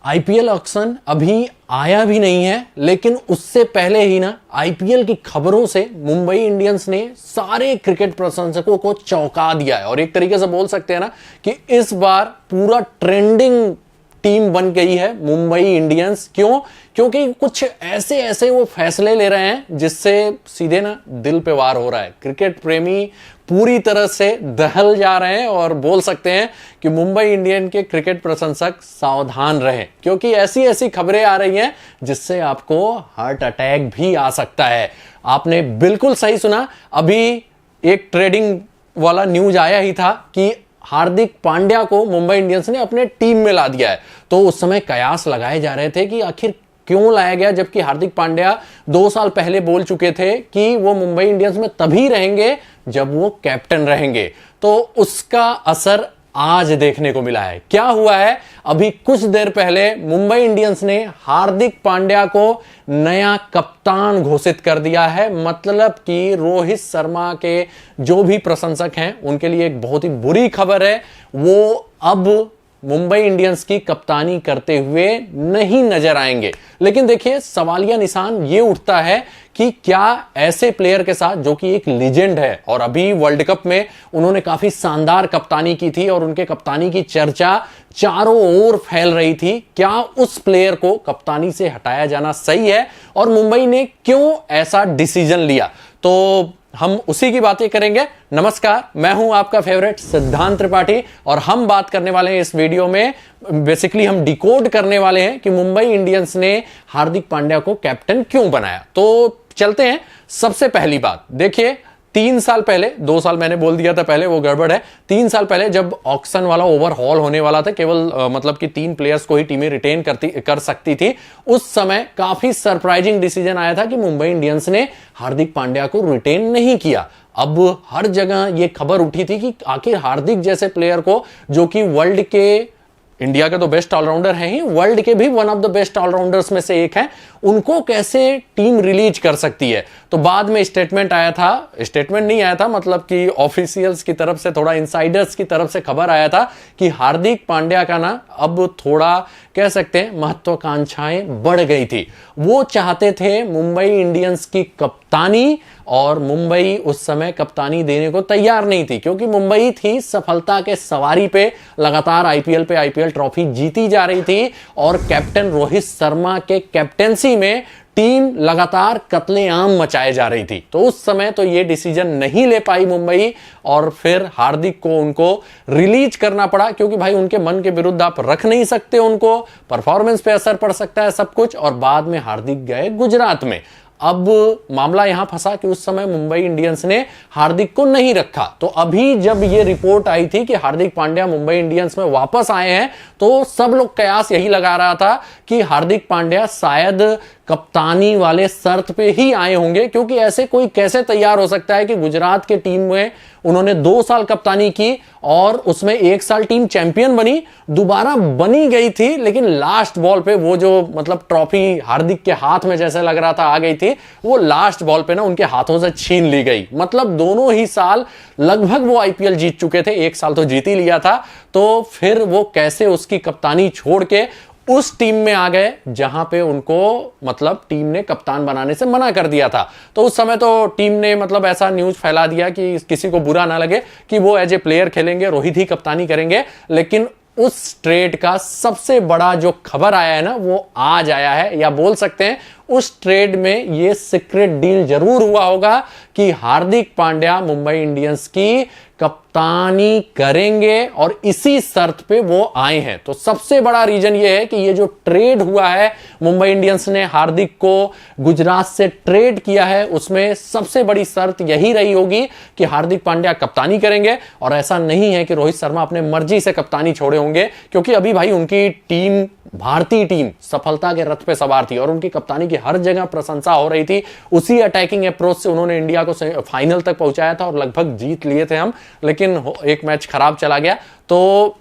IPL auction अभी आया भी नहीं है, लेकिन उससे पहले ही ना आईपीएल की खबरों से मुंबई इंडियंस ने सारे क्रिकेट प्रशंसकों को चौंका दिया है। और एक तरीके से बोल सकते हैं ना कि इस बार पूरा ट्रेंडिंग टीम बन गई है मुंबई इंडियंस। क्यों? क्योंकि कुछ ऐसे ऐसे वो फैसले ले रहे हैं जिससे सीधे ना दिल पे वार हो रहा है। क्रिकेट प्रेमी पूरी तरह से दहल जा रहे हैं और बोल सकते हैं कि मुंबई इंडियन के क्रिकेट प्रशंसक सावधान रहें, क्योंकि ऐसी ऐसी खबरें आ रही हैं जिससे आपको हार्ट अटैक भी आ सकता है। आपने बिल्कुल सही सुना, अभी एक ट्रेडिंग वाला न्यूज आया ही था कि हार्दिक पांड्या को मुंबई इंडियंस ने अपने टीम में ला दिया है। तो उस समय कयास लगाए जा रहे थे कि आखिर क्यों लाया गया, जबकि हार्दिक पांड्या 2 साल पहले बोल चुके थे कि वो मुंबई इंडियंस में तभी रहेंगे जब वो कैप्टन रहेंगे। तो उसका असर आज देखने को मिला है। क्या हुआ है, अभी कुछ देर पहले मुंबई इंडियंस ने हार्दिक पांड्या को नया कप्तान घोषित कर दिया है। मतलब कि रोहित शर्मा के जो भी प्रशंसक हैं उनके लिए एक बहुत ही बुरी खबर है, वो अब मुंबई इंडियंस की कप्तानी करते हुए नहीं नजर आएंगे। लेकिन देखिए, सवालिया निशान ये उठता है कि क्या ऐसे प्लेयर के साथ जो कि एक लीजेंड है और अभी वर्ल्ड कप में उन्होंने काफी शानदार कप्तानी की थी और उनके कप्तानी की चर्चा चारों ओर फैल रही थी, क्या उस प्लेयर को कप्तानी से हटाया जाना सही है और मुंबई ने क्यों ऐसा डिसीजन लिया? तो हम उसी की बातें करेंगे। नमस्कार, मैं हूं आपका फेवरेट सिद्धांत त्रिपाठी और हम बात करने वाले हैं इस वीडियो में, बेसिकली हम डिकोड करने वाले हैं कि मुंबई इंडियंस ने हार्दिक पांड्या को कैप्टन क्यों बनाया। तो चलते हैं। सबसे पहली बात देखिए, 3 साल पहले, 2 साल मैंने बोल दिया था पहले, वो गड़बड़ है। 3 साल पहले जब ऑक्शन वाला ओवरहॉल होने वाला था, केवल मतलब कि 3 प्लेयर्स को ही टीमें रिटेन कर सकती थी, उस समय काफी सरप्राइजिंग डिसीजन आया था कि मुंबई इंडियंस ने हार्दिक पांड्या को रिटेन नहीं किया। अब हर जगह यह खबर उठी थी कि आखिर हार्दिक जैसे प्लेयर को, जो कि वर्ल्ड के, इंडिया के तो बेस्ट ऑलराउंडर हैं ही, वर्ल्ड के भी one of the best allrounders में से एक हैं, उनको कैसे टीम रिलीज कर सकती है। तो बाद में स्टेटमेंट आया था, स्टेटमेंट नहीं आया था, मतलब कि ऑफिशियल्स की तरफ से, थोड़ा इनसाइडर्स की तरफ से खबर आया था कि हार्दिक पांड्या का ना अब थोड़ा कह सकते हैं महत्वाकांक्षाएं बढ़ गई थी। वो चाहते थे मुंबई इंडियंस की कप्तानी, और मुंबई उस समय कप्तानी देने को तैयार नहीं थी, क्योंकि मुंबई थी सफलता के सवारी पे, लगातार आईपीएल पे आईपीएल ट्रॉफी जीती जा रही थी और कैप्टन रोहित शर्मा के कैप्टेंसी में टीम लगातार कत्लेआम मचाए जा रही थी। तो उस समय तो ये डिसीजन नहीं ले पाई मुंबई और फिर हार्दिक को उनको रिलीज करना पड़ा, क्योंकि भाई उनके मन के विरुद्ध आप रख नहीं सकते उनको, परफॉर्मेंस पे असर पड़ सकता है सब कुछ। और बाद में हार्दिक गए गुजरात में। अब मामला यहां फंसा कि उस समय मुंबई इंडियंस ने हार्दिक को नहीं रखा। तो अभी जब यह रिपोर्ट आई थी कि हार्दिक पांड्या मुंबई इंडियंस में वापस आए हैं, तो सब लोग कयास यही लगा रहा था कि हार्दिक पांड्या शायद कप्तानी वाले शर्त पे ही आए होंगे, क्योंकि ऐसे कोई कैसे तैयार हो सकता है कि गुजरात के टीम में उन्होंने 2 साल कप्तानी की और उसमें 1 साल टीम चैंपियन बनी, दोबारा बनी गई थी, लेकिन लास्ट बॉल पे वो जो मतलब ट्रॉफी हार्दिक के हाथ में जैसे लग रहा था आ गई थी, वो लास्ट बॉल पे ना उनके हाथों से छीन ली गई। मतलब दोनों ही साल लगभग वो आईपीएल जीत चुके थे, 1 साल तो जीत ही लिया था, तो फिर वो कैसे उसकी कप्तानी छोड़ के उस टीम में आ गए जहां पे उनको मतलब टीम ने कप्तान बनाने से मना कर दिया था। तो उस समय तो टीम ने मतलब ऐसा न्यूज फैला दिया कि किसी को बुरा ना लगे कि वो एज ए प्लेयर खेलेंगे, रोहित ही कप्तानी करेंगे। लेकिन उस ट्रेड का सबसे बड़ा जो खबर आया है ना, वो आज आया है, या बोल सकते हैं उस ट्रेड में ये सीक्रेट डील जरूर हुआ होगा कि हार्दिक पांड्या मुंबई इंडियंस की कप्तानी करेंगे और इसी शर्त पे वो आए हैं। तो सबसे बड़ा रीजन ये है कि ये जो ट्रेड हुआ है, मुंबई इंडियंस ने हार्दिक को गुजरात से ट्रेड किया है, उसमें सबसे बड़ी शर्त यही रही होगी कि हार्दिक पांड्या कप्तानी करेंगे। और ऐसा नहीं है कि रोहित शर्मा अपने मर्जी से कप्तानी छोड़े होंगे, क्योंकि अभी भाई उनकी टीम, भारतीय टीम सफलता के रथ पे सवार थी और उनकी कप्तानी की हर जगह प्रशंसा हो रही थी। उसी अटैकिंग अप्रोच से उन्होंने इंडिया को फाइनल तक पहुंचाया था और लगभग जीत लिए थे हम, लेकिन एक मैच खराब चला गया। तो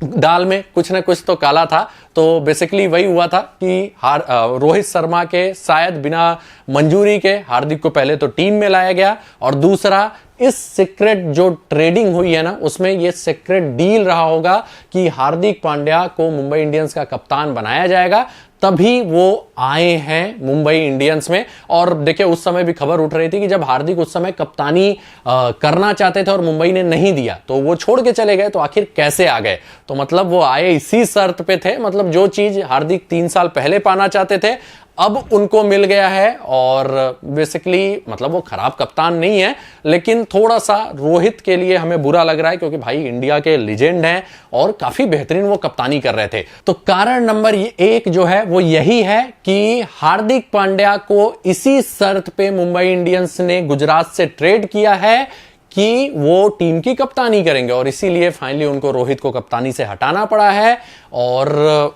दाल में कुछ ना कुछ तो काला था। तो बेसिकली वही हुआ था कि रोहित शर्मा के शायद बिना मंजूरी के हार्दिक को पहले तो टीम में लाया गया, और दूसरा इस सीक्रेट जो ट्रेडिंग हुई है ना, उसमें ये सीक्रेट डील रहा होगा कि हार्दिक पांड्या को मुंबई इंडियंस का कप्तान बनाया जाएगा, तभी वो आए हैं मुंबई इंडियंस में। और देखिए उस समय भी खबर उठ रही थी कि जब हार्दिक उस समय कप्तानी करना चाहते थे और मुंबई ने नहीं दिया तो वो छोड़ के चले गए, तो आखिर कैसे आ गए? तो मतलब वो आए इसी शर्त पे थे, मतलब जो चीज हार्दिक 3 साल पहले पाना चाहते थे अब उनको मिल गया है। और बेसिकली मतलब वो खराब कप्तान नहीं है, लेकिन थोड़ा सा रोहित के लिए हमें बुरा लग रहा है, क्योंकि भाई इंडिया के लीजेंड हैं और काफी बेहतरीन वो कप्तानी कर रहे थे। तो कारण नंबर 1 जो है वो यही है कि हार्दिक पांड्या को इसी शर्त पे मुंबई इंडियंस ने गुजरात से ट्रेड किया है कि वो टीम की कप्तानी करेंगे, और इसीलिए फाइनली उनको रोहित को कप्तानी से हटाना पड़ा है और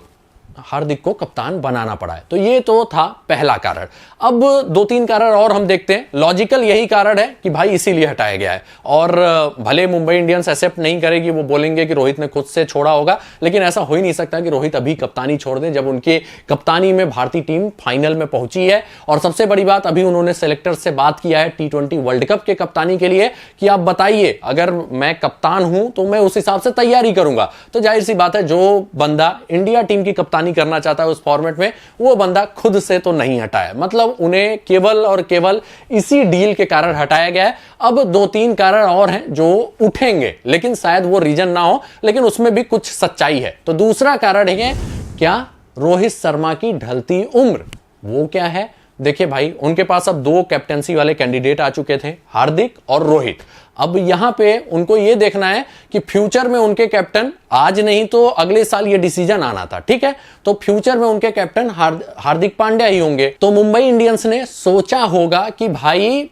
हार्दिक को कप्तान बनाना पड़ा है। तो ये तो था पहला कारण। अब 2-3 कारण और हम देखते हैं। लॉजिकल यही कारण है कि भाई इसीलिए हटाया गया है, और भले मुंबई इंडियंस एक्सेप्ट नहीं करेगी, वो बोलेंगे कि रोहित ने खुद से छोड़ा होगा, लेकिन ऐसा हो ही नहीं सकता कि रोहित अभी कप्तानी छोड़ दें जब उनके कप्तानी में भारतीय टीम फाइनल में पहुंची है। और सबसे बड़ी बात, अभी उन्होंने सेलेक्टर से बात किया है T20 वर्ल्ड कप के कप्तानी के लिए कि आप बताइए अगर मैं कप्तान हूं तो मैं उस हिसाब से तैयारी करूंगा। तो जाहिर सी बात है जो बंदा इंडिया टीम की कप्तानी करना चाहता है उस फॉर्मेट में, वो बंदा खुद से तो नहीं हटाया, मतलब उन्हें केवल और केवल इसी डील के कारण हटाया गया है। अब 2-3 कारण और हैं जो उठेंगे, लेकिन शायद वो रीजन ना हो, लेकिन उसमें भी कुछ सच्चाई है। तो दूसरा कारण है क्या? रोहित शर्मा की ढलती उम्र। वो क्या है? देखिए भाई, उनके पास अब 2 कैप्टेंसी वाले कैंडिडेट आ चुके थे, हार्दिक और रोहित। अब यहां पे उनको ये देखना है कि फ्यूचर में उनके कैप्टन, आज नहीं तो अगले साल ये डिसीजन आना था, ठीक है, तो फ्यूचर में उनके कैप्टन हार्दिक पांड्या ही होंगे। तो मुंबई इंडियंस ने सोचा होगा कि भाई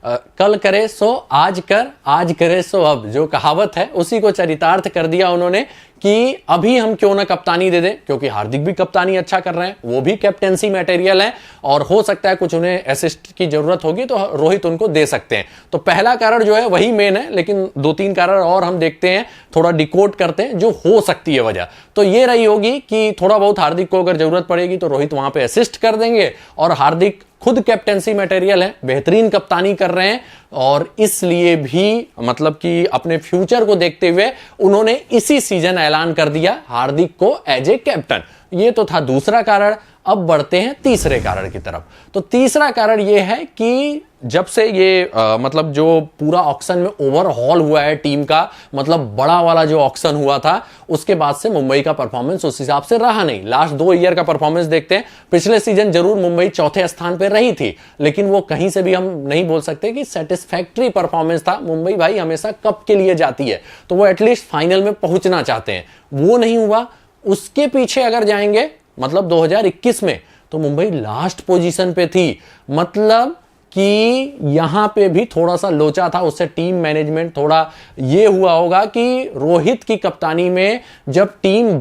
कल करे सो आज कर, आज करे सो अब, जो कहावत है उसी को चरितार्थ कर दिया उन्होंने कि अभी हम क्यों ना कप्तानी दे दें, क्योंकि हार्दिक भी कप्तानी अच्छा कर रहे हैं, वो भी कैप्टेंसी मटेरियल है, और हो सकता है कुछ उन्हें असिस्ट की जरूरत होगी तो रोहित उनको दे सकते हैं। तो पहला कारण जो है वही मेन है, लेकिन 2-3 कारण और हम देखते हैं, थोड़ा डिकोड करते हैं जो हो सकती है वजह। तो ये रही होगी कि थोड़ा बहुत हार्दिक को अगर जरूरत पड़ेगी तो रोहित वहां पर असिस्ट कर देंगे, और हार्दिक खुद कैप्टेंसी मटेरियल है, बेहतरीन कप्तानी कर रहे हैं, और इसलिए भी मतलब कि अपने फ्यूचर को देखते हुए उन्होंने इसी सीजन ऐलान कर दिया हार्दिक को एज ए कैप्टन। ये तो था दूसरा कारण। अब बढ़ते हैं तीसरे कारण की तरफ। तो तीसरा कारण यह है कि जब से ये मतलब जो पूरा ऑक्शन में ओवरहॉल हुआ है टीम का, मतलब बड़ा वाला जो ऑक्शन हुआ था, उसके बाद से मुंबई का परफॉर्मेंस उस हिसाब से रहा नहीं। लास्ट 2 ईयर का परफॉर्मेंस देखते हैं, पिछले सीजन जरूर मुंबई चौथे स्थान पर रही थी, लेकिन वो कहीं से भी हम नहीं बोल सकते कि सेटिस्फैक्टरी परफॉर्मेंस था। मुंबई भाई हमेशा कप के लिए जाती है, तो वो एटलीस्ट फाइनल में पहुंचना चाहते हैं, वो नहीं हुआ। उसके पीछे अगर जाएंगे मतलब 2021 में, तो मुंबई लास्ट पोजीशन पे थी, मतलब कि यहां पे भी थोड़ा सा लोचा था। उससे टीम मैनेजमेंट थोड़ा ये हुआ होगा कि रोहित की कप्तानी में जब टीम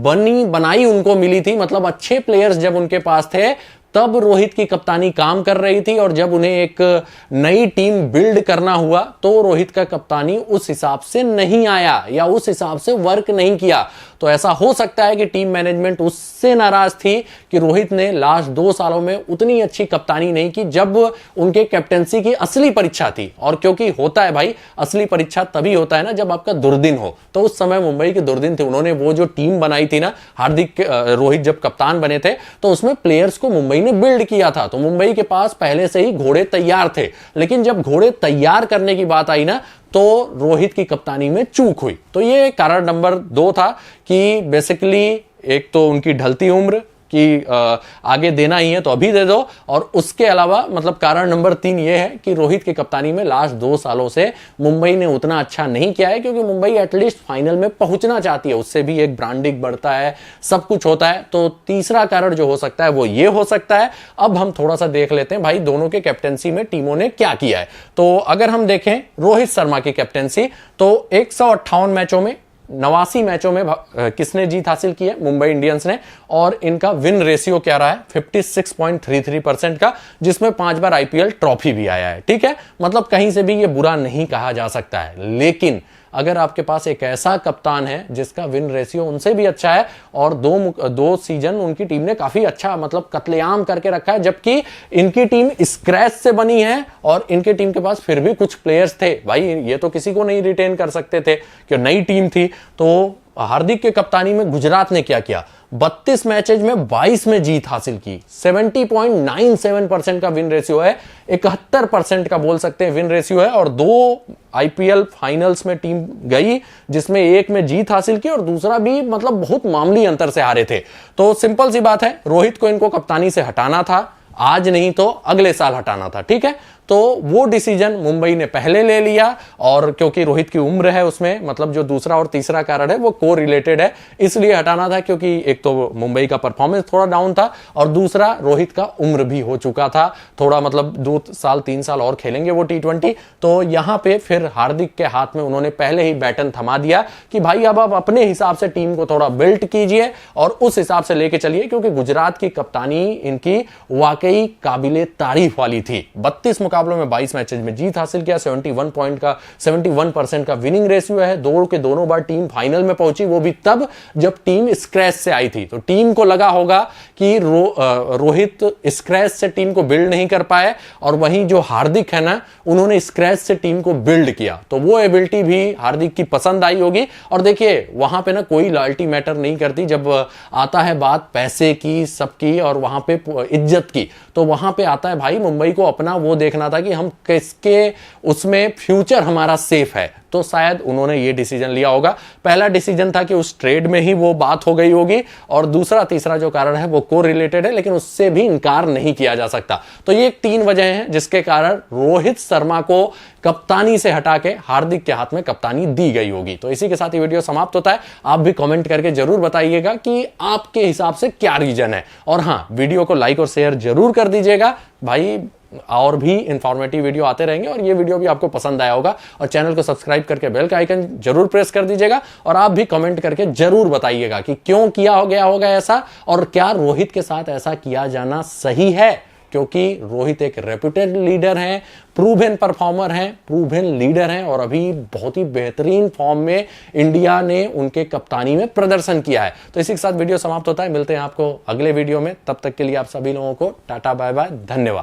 बनाई उनको मिली थी, मतलब अच्छे प्लेयर्स जब उनके पास थे, तब रोहित की कप्तानी काम कर रही थी, और जब उन्हें एक नई टीम बिल्ड करना हुआ तो रोहित का कप्तानी उस हिसाब से नहीं आया या उस हिसाब से वर्क नहीं किया। तो ऐसा हो सकता है कि टीम मैनेजमेंट उससे नाराज थी कि रोहित ने लास्ट 2 सालों में उतनी अच्छी कप्तानी नहीं की जब उनके कैप्टेंसी की असली परीक्षा थी। और क्योंकि होता है भाई, असली परीक्षा तभी होता है ना जब आपका दुर्दिन हो, तो उस समय मुंबई के दुर्दिन थे। उन्होंने वो जो टीम बनाई थी ना, हार्दिक रोहित जब कप्तान बने थे, तो उसमें प्लेयर्स को मुंबई ने बिल्ड किया था, तो मुंबई के पास पहले से ही घोड़े तैयार थे। लेकिन जब घोड़े तैयार करने की बात आई ना, तो रोहित की कप्तानी में चूक हुई। तो ये कारण नंबर 2 था कि बेसिकली एक तो उनकी ढलती उम्र कि आगे देना ही है तो अभी दे दो, और उसके अलावा मतलब कारण नंबर 3 ये है कि रोहित की कप्तानी में लास्ट 2 सालों से मुंबई ने उतना अच्छा नहीं किया है, क्योंकि मुंबई एटलीस्ट फाइनल में पहुंचना चाहती है, उससे भी एक ब्रांडिंग बढ़ता है, सब कुछ होता है। तो तीसरा कारण जो हो सकता है वो ये हो सकता है। अब हम थोड़ा सा देख लेते हैं भाई दोनों के कैप्टेंसी में टीमों ने क्या किया है। तो अगर हम देखें रोहित शर्मा की कैप्टेंसी, तो 158 मैचों में 89 मैचों में किसने जीत हासिल की है? मुंबई इंडियंस ने। और इनका विन रेशियो क्या रहा है? 56.33% का, जिसमें 5 बार आईपीएल ट्रॉफी भी आया है। ठीक है, मतलब कहीं से भी ये बुरा नहीं कहा जा सकता है। लेकिन अगर आपके पास एक ऐसा कप्तान है जिसका विन रेशियो उनसे भी अच्छा है और दो सीजन उनकी टीम ने काफी अच्छा मतलब कत्लेआम करके रखा है, जबकि इनकी टीम स्क्रैच से बनी है और इनकी टीम के पास फिर भी कुछ प्लेयर्स थे भाई, ये तो किसी को नहीं रिटेन कर सकते थे कि नई टीम थी। तो हार्दिक के कप्तानी में गुजरात ने क्या किया, 32 मैचेज में 22 में जीत हासिल की, 70.97% का विन रेशियो है, 71% का बोल सकते हैं विन रेशियो है और 2 आईपीएल फाइनल्स में टीम गई जिसमें एक में जीत हासिल की और दूसरा भी मतलब बहुत मामूली अंतर से हारे थे। तो सिंपल सी बात है, रोहित को इनको कप्तानी से हटाना था, आज नहीं तो अगले साल हटाना था, ठीक है। तो वो डिसीजन मुंबई ने पहले ले लिया और क्योंकि रोहित की उम्र है उसमें, मतलब जो दूसरा और तीसरा कारण है वो को रिलेटेड है, इसलिए हटाना था क्योंकि एक तो मुंबई का परफॉर्मेंस थोड़ा डाउन था और दूसरा रोहित का उम्र भी हो चुका था थोड़ा, मतलब 2-3 साल और खेलेंगे वो T20। तो यहां पे फिर हार्दिक के हाथ में उन्होंने पहले ही बैटन थमा दिया कि भाई अब आप अपने हिसाब से टीम को थोड़ा बिल्ट कीजिए और उस हिसाब से लेके चलिए, क्योंकि गुजरात की कप्तानी इनकी वाकई काबिले तारीफ वाली थी। 32 मुकाबलों में 22 मैचेज में जीत हासिल किया, 71% का विनिंग रेशियो है, दोनों बार टीम फाइनल में पहुंची, वो भी तब जब टीम स्क्रैच से आई थी। तो टीम को लगा होगा कि रोहित स्क्रैच से टीम को बिल्ड नहीं कर पाए और वहीं जो हार्दिक है ना, उन्होंने स्क्रैच से टीम को बिल्ड किया, तो वो एबिलिटी भी हार्दिक की पसंद आई होगी। और देखिए वहां पे ना कोई लॉयल्टी मैटर नहीं करती, जब आता है बात पैसे की, सबकी और वहां पे इज्जत की, तो वहां पे आता है भाई मुंबई को अपना वो देखना था कि हम किसके उसमें फ्यूचर हमारा सेफ है। तो शायद उन्होंने ये डिसीजन लिया होगा। पहला डिसीजन था कि उस ट्रेड में ही वो बात हो गई होगी और दूसरा तीसरा जो कारण है वो को रिलेटेड है, लेकिन उससे भी इनकार नहीं किया जा सकता। तो ये 3 वजह हैं जिसके कारण रोहित शर्मा को कप्तानी से हटा के हार्दिक के हाथ में कप्तानी दी गई होगी। तो इसी के साथ ये वीडियो समाप्त होता है। आप भी कमेंट करके जरूर बताइएगा कि आपके हिसाब से क्या रीजन है, और हाँ वीडियो को लाइक और शेयर जरूर कर दीजिएगा भाई, और भी इंफॉर्मेटिव वीडियो आते रहेंगे और ये वीडियो भी आपको पसंद आया होगा। और चैनल को सब्सक्राइब करके बेल का आइकन जरूर प्रेस कर दीजिएगा और आप भी कमेंट करके जरूर बताइएगा कि क्यों किया गया होगा ऐसा और क्या रोहित के साथ ऐसा किया जाना सही है, क्योंकि रोहित एक रेप्यूटेड लीडर हैं, प्रूवन परफॉर्मर हैं, प्रूवन लीडर हैं और अभी बहुत ही बेहतरीन फॉर्म में इंडिया ने उनके कप्तानी में प्रदर्शन किया है। तो इसी के साथ वीडियो समाप्त होता है, मिलते हैं आपको अगले वीडियो में, तब तक के लिए आप सभी लोगों को टाटा बाय बाय, धन्यवाद।